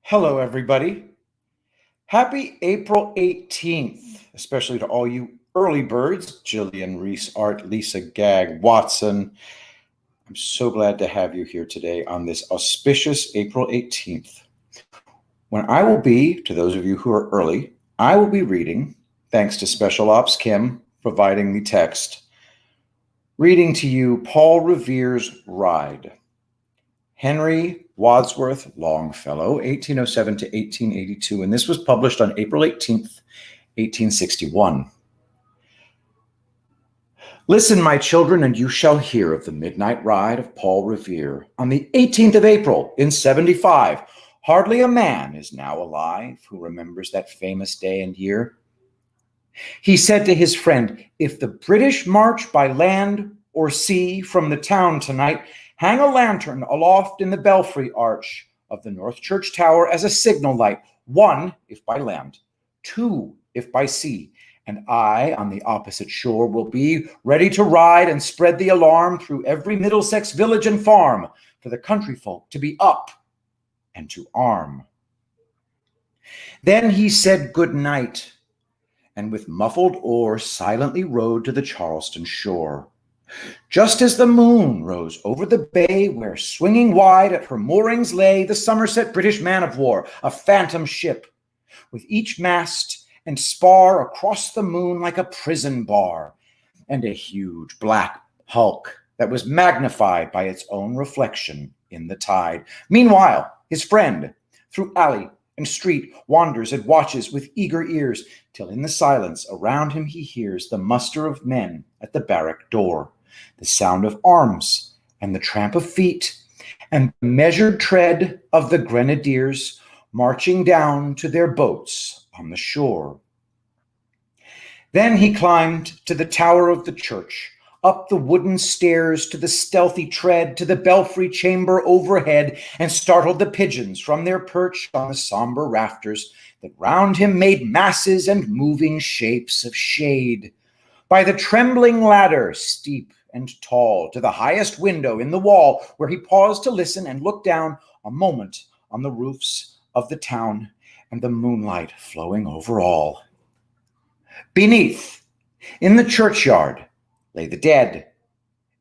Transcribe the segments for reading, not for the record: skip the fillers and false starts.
Hello, everybody. Happy April 18th, especially to all you early birds, Jillian, Reese, Art, Lisa, Gag, Watson. I'm so glad to have you here today on this auspicious April 18th, when I will be, to those of you who are early, I will be reading, thanks to Special Ops Kim providing the text, reading to you Paul Revere's Ride. Henry Wadsworth Longfellow, 1807 to 1882, and this was published on April 18th, 1861. Listen, my children, and you shall hear of the midnight ride of Paul Revere. On the 18th of April in 75, hardly a man is now alive who remembers that famous day and year. He said to his friend, if the British march by land or sea from the town tonight, hang a lantern aloft in the belfry arch of the North Church Tower as a signal light, 1 if by land, 2 if by sea, and I on the opposite shore will be ready to ride and spread the alarm through every Middlesex village and farm for the country folk to be up and to arm. Then he said good night, and with muffled oar silently rowed to the Charleston shore. Just as the moon rose over the bay where swinging wide at her moorings lay the Somerset British man-of-war, a phantom ship, with each mast and spar across the moon like a prison bar, and a huge black hulk that was magnified by its own reflection in the tide. Meanwhile, his friend, through alley and street, wanders and watches with eager ears, till in the silence around him he hears the muster of men at the barrack door, the sound of arms and the tramp of feet, and the measured tread of the grenadiers marching down to their boats on the shore. Then he climbed to the tower of the church, up the wooden stairs to the stealthy tread, to the belfry chamber overhead, and startled the pigeons from their perch on the somber rafters that round him made masses and moving shapes of shade. By the trembling ladder, steep and tall, to the highest window in the wall, where he paused to listen and look down a moment on the roofs of the town and the moonlight flowing over all. Beneath, in the churchyard, lay the dead,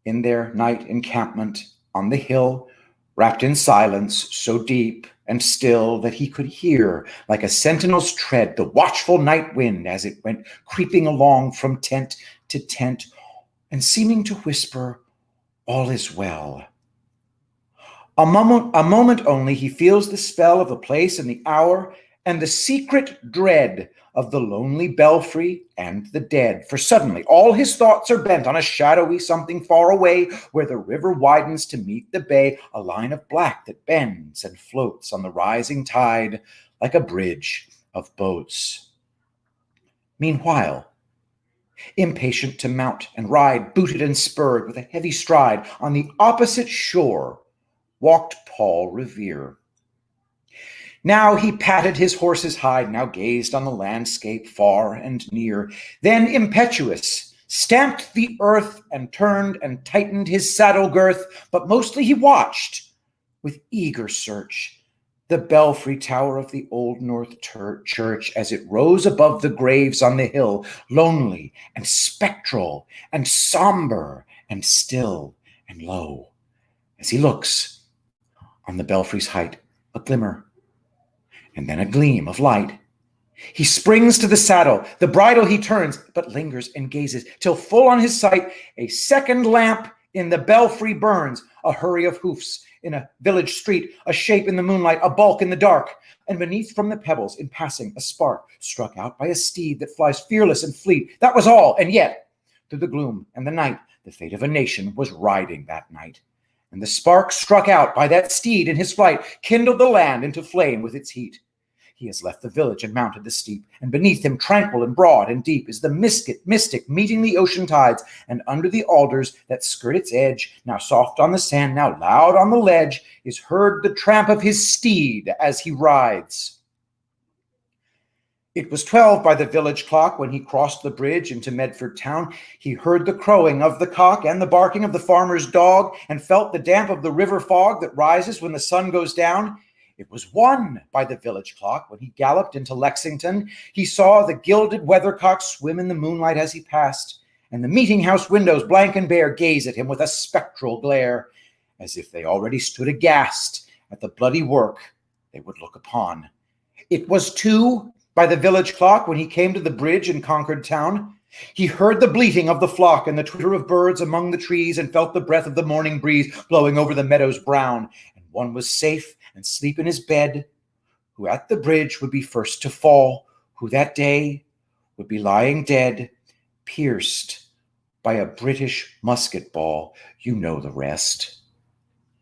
in their night encampment on the hill, wrapped in silence so deep and still that he could hear, like a sentinel's tread, the watchful night wind as it went creeping along from tent to tent, and seeming to whisper, all is well. A moment only, he feels the spell of the place and the hour, and the secret dread of the lonely belfry and the dead. For suddenly all his thoughts are bent on a shadowy something far away, where the river widens to meet the bay, a line of black that bends and floats on the rising tide like a bridge of boats. Meanwhile, impatient to mount and ride, booted and spurred with a heavy stride, on the opposite shore walked Paul Revere. Now he patted his horse's hide, now gazed on the landscape far and near, then impetuous stamped the earth and turned and tightened his saddle girth, but mostly he watched with eager search the belfry tower of the old North Church as it rose above the graves on the hill, lonely and spectral and somber and still and low. As he looks on the belfry's height, a glimmer, and then a gleam of light. He springs to the saddle, the bridle he turns, but lingers and gazes, till full on his sight a second lamp in the belfry burns, a hurry of hoofs in a village street, a shape in the moonlight, a bulk in the dark, and beneath from the pebbles in passing a spark struck out by a steed that flies fearless and fleet. That was all, and yet, through the gloom and the night, the fate of a nation was riding that night. And the spark struck out by that steed in his flight kindled the land into flame with its heat. He has left the village and mounted the steep, and beneath him, tranquil and broad and deep, is the mystic meeting the ocean tides, and under the alders that skirt its edge, now soft on the sand, now loud on the ledge, is heard the tramp of his steed as he rides. It was 12 by the village clock when he crossed the bridge into Medford town. He heard the crowing of the cock and the barking of the farmer's dog, and felt the damp of the river fog that rises when the sun goes down. It was 1 by the village clock when he galloped into Lexington. He saw the gilded weathercock swim in the moonlight as he passed, and the meeting-house windows, blank and bare, gaze at him with a spectral glare, as if they already stood aghast at the bloody work they would look upon. It was 2 by the village clock when he came to the bridge in Concord town. He heard the bleating of the flock and the twitter of birds among the trees, and felt the breath of the morning breeze blowing over the meadows brown. And one was safe and sleep in his bed, who at the bridge would be first to fall, who that day would be lying dead, pierced by a British musket ball. You know the rest.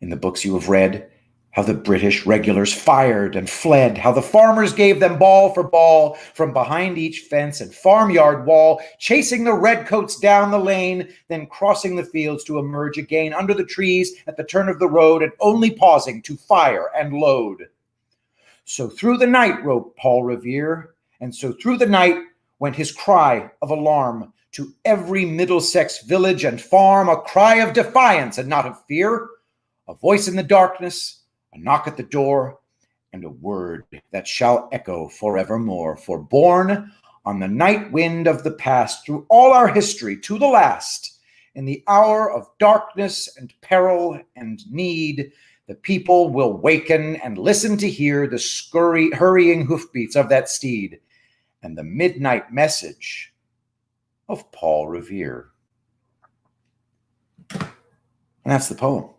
In the books you have read, how the British regulars fired and fled, how the farmers gave them ball for ball from behind each fence and farmyard wall, chasing the redcoats down the lane, then crossing the fields to emerge again under the trees at the turn of the road, and only pausing to fire and load. So through the night wrote Paul Revere, and so through the night went his cry of alarm to every Middlesex village and farm, a cry of defiance and not of fear, a voice in the darkness, a knock at the door, and a word that shall echo forevermore. For borne on the night wind of the past, through all our history to the last, in the hour of darkness and peril and need, the people will waken and listen to hear the hurrying hoofbeats of that steed and the midnight message of Paul Revere. And that's the poem.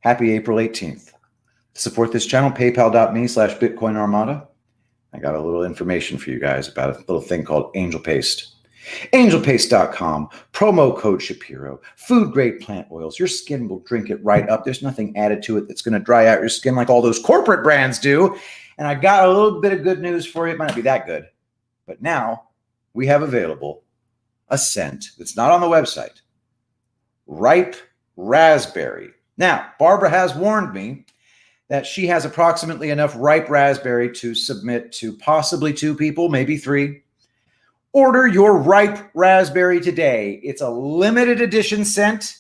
Happy April 18th. To support this channel, paypal.me/BitcoinArmada. I got a little information for you guys about a little thing called Angel Paste. AngelPaste.com, promo code Shapiro, food grade plant oils. Your skin will drink it right up. There's nothing added to it that's going to dry out your skin like all those corporate brands do. And I got a little bit of good news for you. It might not be that good, but now we have available a scent that's not on the website. Ripe raspberry. Now, Barbara has warned me that she has approximately enough ripe raspberry to submit to possibly 2 people, maybe 3. Order your ripe raspberry today. It's a limited edition scent.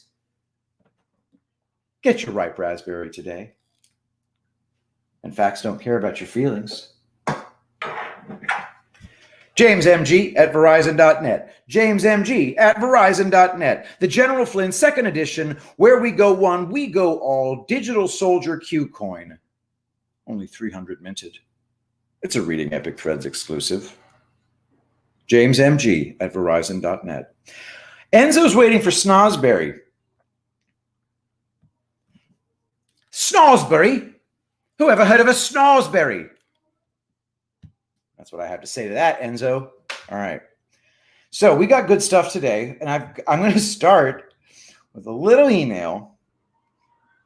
Get your ripe raspberry today. And facts don't care about your feelings. JamesMG@Verizon.net. JamesMG@Verizon.net. The General Flynn 2nd edition, where we go one, we go all, digital soldier Q coin. Only 300 minted. It's a Reading Epic Threads exclusive. JamesMG@Verizon.net. Enzo's waiting for Snosberry. Snosberry? Who ever heard of a Snosberry? That's what I have to say to that, Enzo. All right. So we got good stuff today, and I'm going to start with a little email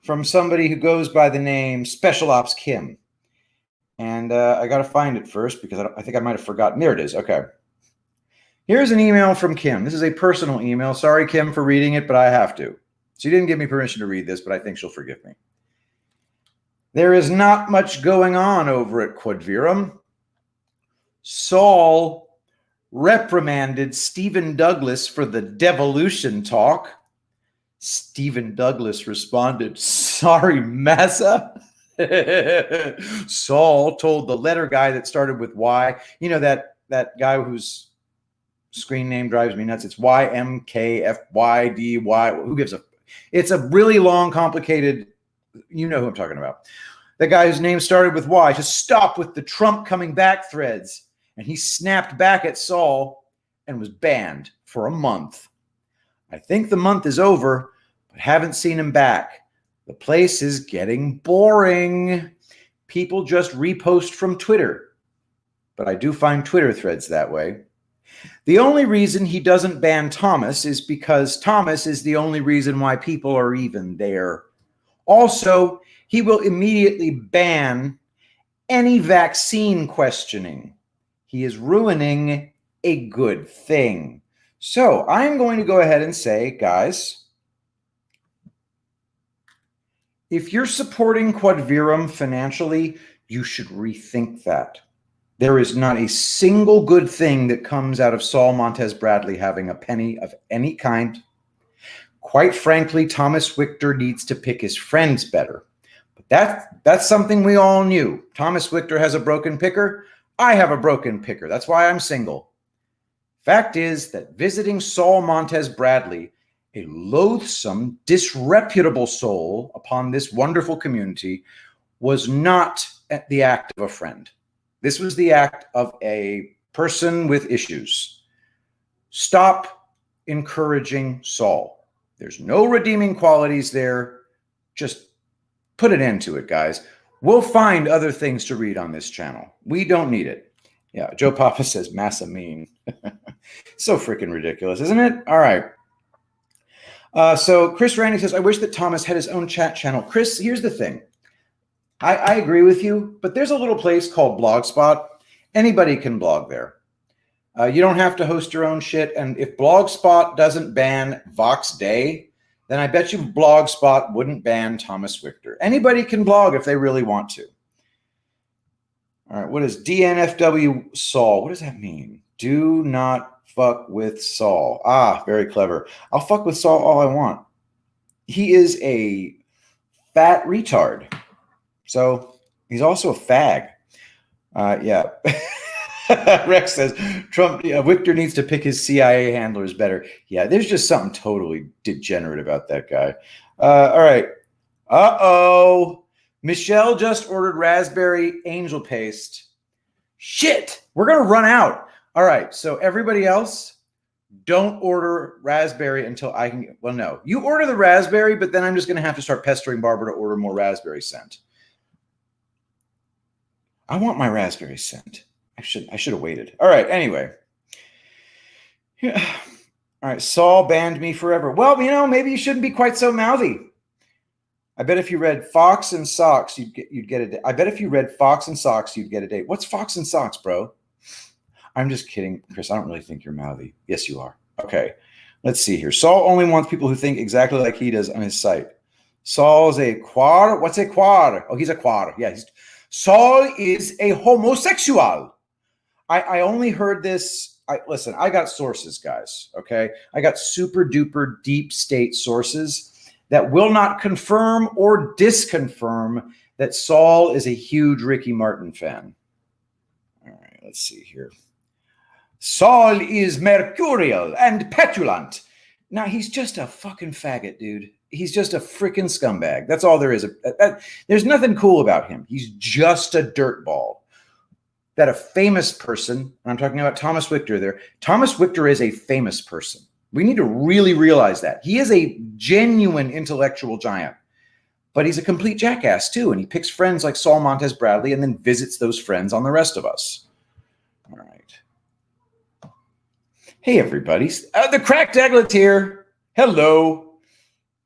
from somebody who goes by the name Special Ops Kim. And I got to find it first because I think I might have forgotten. There it is. Okay. Here's an email from Kim. This is a personal email. Sorry, Kim, for reading it, but I have to. She didn't give me permission to read this, but I think she'll forgive me. There is not much going on over at Quadvirum. Saul reprimanded Stephen Douglas for the devolution talk. Stephen Douglas responded, "Sorry, massa." Saul told the letter guy that started with Y. You know that guy whose screen name drives me nuts. It's YMKFYDY. Who gives a? It's a really long, complicated. You know who I'm talking about. The guy whose name started with Y, to stop with the Trump coming back threads. And he snapped back at Saul and was banned for a month. I think the month is over, but haven't seen him back. The place is getting boring. People just repost from Twitter. But I do find Twitter threads that way. The only reason he doesn't ban Thomas is because Thomas is the only reason why people are even there. Also, he will immediately ban any vaccine questioning. He is ruining a good thing. So I'm going to go ahead and say, guys, if you're supporting Quadvirum financially, you should rethink that. There is not a single good thing that comes out of Saul Montez Bradley having a penny of any kind. Quite frankly, Thomas Wichter needs to pick his friends better. That's something we all knew. Thomas Victor has a broken picker. I have a broken picker. That's why I'm single. Fact is that visiting Saul Montez Bradley, a loathsome, disreputable soul upon this wonderful community, was not the act of a friend. This was the act of a person with issues. Stop encouraging Saul. There's no redeeming qualities there. Just put an end to it, guys. We'll find other things to read on this channel. We don't need it. Yeah, Joe Papa says massa mean. So freaking ridiculous, isn't it? All right. So Chris Randy says, I wish that Thomas had his own chat channel. Chris, here's the thing. I agree with you, but there's a little place called Blogspot. Anybody can blog there. You don't have to host your own shit. And if Blogspot doesn't ban Vox Day, then I bet you Blogspot wouldn't ban Thomas Victor. Anybody can blog if they really want to. All right, what is DNFW Saul? What does that mean? Do not fuck with Saul. Ah, very clever. I'll fuck with Saul all I want. He is a fat retard. So he's also a fag. Yeah. Rex says, Victor needs to pick his CIA handlers better. Yeah, there's just something totally degenerate about that guy. All right. Uh-oh. Michelle just ordered raspberry angel paste. Shit, we're going to run out. All right, so everybody else, don't order raspberry until I can. Well, no, you order the raspberry, but then I'm just going to have to start pestering Barbara to order more raspberry scent. I want my raspberry scent. I should have waited. All right, anyway. Yeah. All right, Saul banned me forever. Well, maybe you shouldn't be quite so mouthy. I bet if you read Fox and Socks, you'd get a date. I bet if you read Fox and Socks, you'd get a date. What's Fox and Socks, bro? I'm just kidding, Chris. I don't really think you're mouthy. Yes, you are. Okay, let's see here. Saul only wants people who think exactly like he does on his site. Saul's a quar. What's a quar? Oh, he's a quar. Yeah, Saul is a homosexual. I only heard this. Listen, I got sources, guys. Okay, I got super duper deep state sources that will not confirm or disconfirm that Saul is a huge Ricky Martin fan. All right, let's see here. Saul is mercurial and petulant. Now, he's just a fucking faggot, dude. He's just a freaking scumbag. That's all there is. There's nothing cool about him. He's just a dirtball. That a famous person, I'm talking about Thomas Victor there, Thomas Victor is a famous person. We need to really realize that. He is a genuine intellectual giant, but he's a complete jackass too, and he picks friends like Saul Montez Bradley and then visits those friends on the rest of us. All right. Hey, everybody. The Cracked Eglet here. Hello.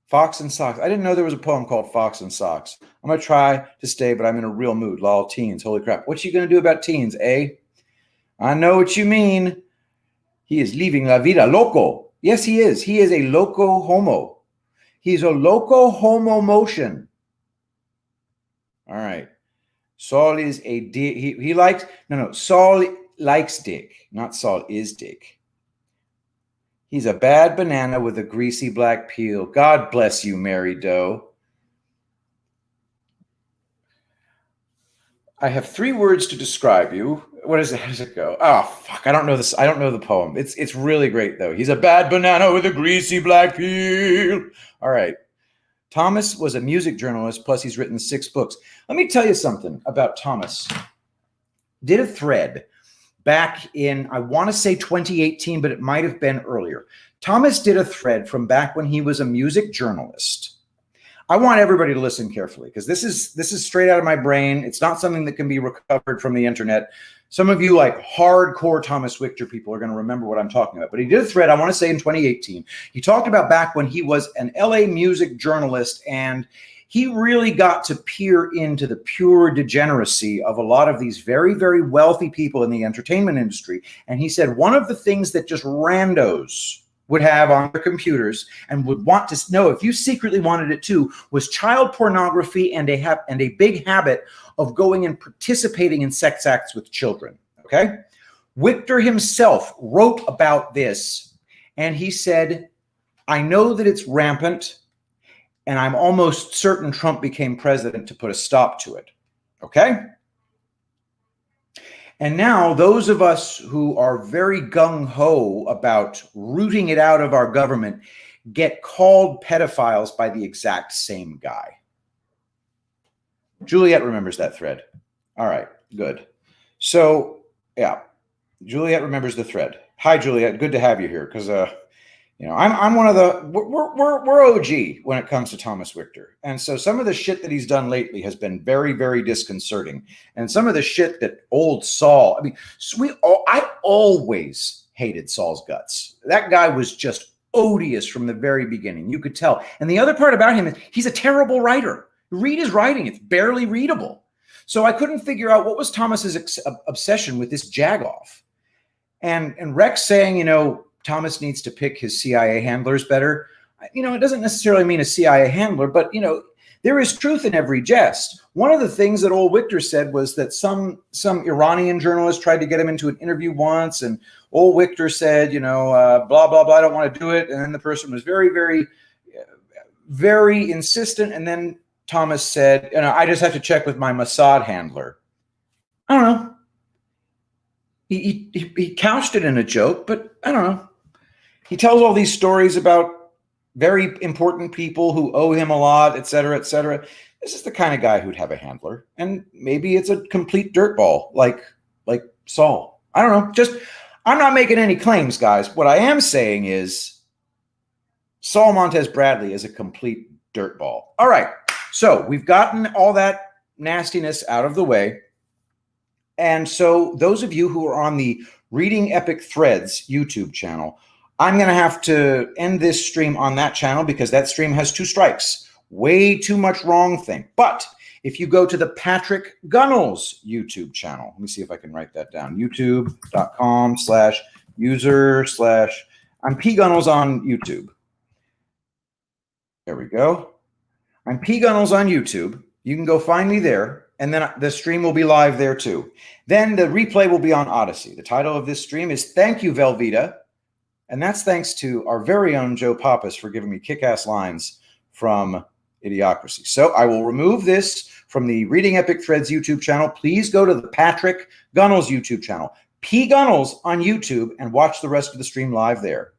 Fox and Socks. I didn't know there was a poem called Fox and Socks. I'm going to try to stay, but I'm in a real mood. Lol, teens. Holy crap. What you going to do about teens, eh? I know what you mean. He is leaving la vida loco. Yes, he is. He is a loco homo. He's a loco homo motion. All right. Saul is a dick. He likes, no, Saul likes dick, not Saul is dick. He's a bad banana with a greasy black peel. God bless you, Mary Doe. I have 3 words to describe you. What is it? How does it go? Oh, fuck. I don't know this. I don't know the poem. It's really great, though. He's a bad banana with a greasy black peel. All right. Thomas was a music journalist, plus he's written 6 books. Let me tell you something about Thomas. Did a thread back in, I want to say 2018, but it might have been earlier. Thomas did a thread from back when he was a music journalist. I want everybody to listen carefully because this is straight out of my brain. It's not something that can be recovered from the internet. Some of you like hardcore Thomas Victor people are going to remember what I'm talking about. But he did a thread, I want to say in 2018. He talked about back when he was an LA music journalist, and he really got to peer into the pure degeneracy of a lot of these very, very wealthy people in the entertainment industry. And he said one of the things that just randos would have on their computers and would want to know if you secretly wanted it too was child pornography and a big habit of going and participating in sex acts with children. Okay. Victor himself wrote about this, and he said, I know that it's rampant. And I'm almost certain Trump became president to put a stop to it. Okay? And now those of us who are very gung-ho about rooting it out of our government get called pedophiles by the exact same guy. Juliet remembers that thread. All right, good. So, yeah, Juliet remembers the thread. Hi, Juliet. Good to have you here because, I'm one of the we're OG when it comes to Thomas Wichter, and so some of the shit that he's done lately has been very, very disconcerting, and some of the shit that old Saul. I mean, I always hated Saul's guts. That guy was just odious from the very beginning. You could tell. And the other part about him is he's a terrible writer. Read his writing; it's barely readable. So I couldn't figure out what was Thomas's obsession with this jagoff, and Rex saying, Thomas needs to pick his CIA handlers better. It doesn't necessarily mean a CIA handler, but, there is truth in every jest. One of the things that old Wichter said was that some Iranian journalist tried to get him into an interview once, and old Wichter said, blah, blah, blah, I don't want to do it. And then the person was very, very, very insistent. And then Thomas said, I just have to check with my Mossad handler. I don't know. He couched it in a joke, but I don't know. He tells all these stories about very important people who owe him a lot, et cetera, et cetera. This is the kind of guy who'd have a handler. And maybe it's a complete dirtball like Saul. I don't know. I'm not making any claims, guys. What I am saying is Saul Montez Bradley is a complete dirtball. All right. So we've gotten all that nastiness out of the way. And so those of you who are on the Reading Epic Threads YouTube channel, I'm going to have to end this stream on that channel because that stream has 2 strikes. Way too much wrong thing. But if you go to the Patrick Gunnels YouTube channel, let me see if I can write that down. youtube.com/user/ I'm pgunnels on YouTube. There we go. I'm pgunnels on YouTube. You can go find me there. And then the stream will be live there too. Then the replay will be on Odyssey. The title of this stream is Thank You, Velveeta. And that's thanks to our very own Joe Pappas for giving me kick-ass lines from Idiocracy. So I will remove this from the Reading Epic Threads YouTube channel. Please go to the Patrick Gunnels YouTube channel. P Gunnels on YouTube and watch the rest of the stream live there.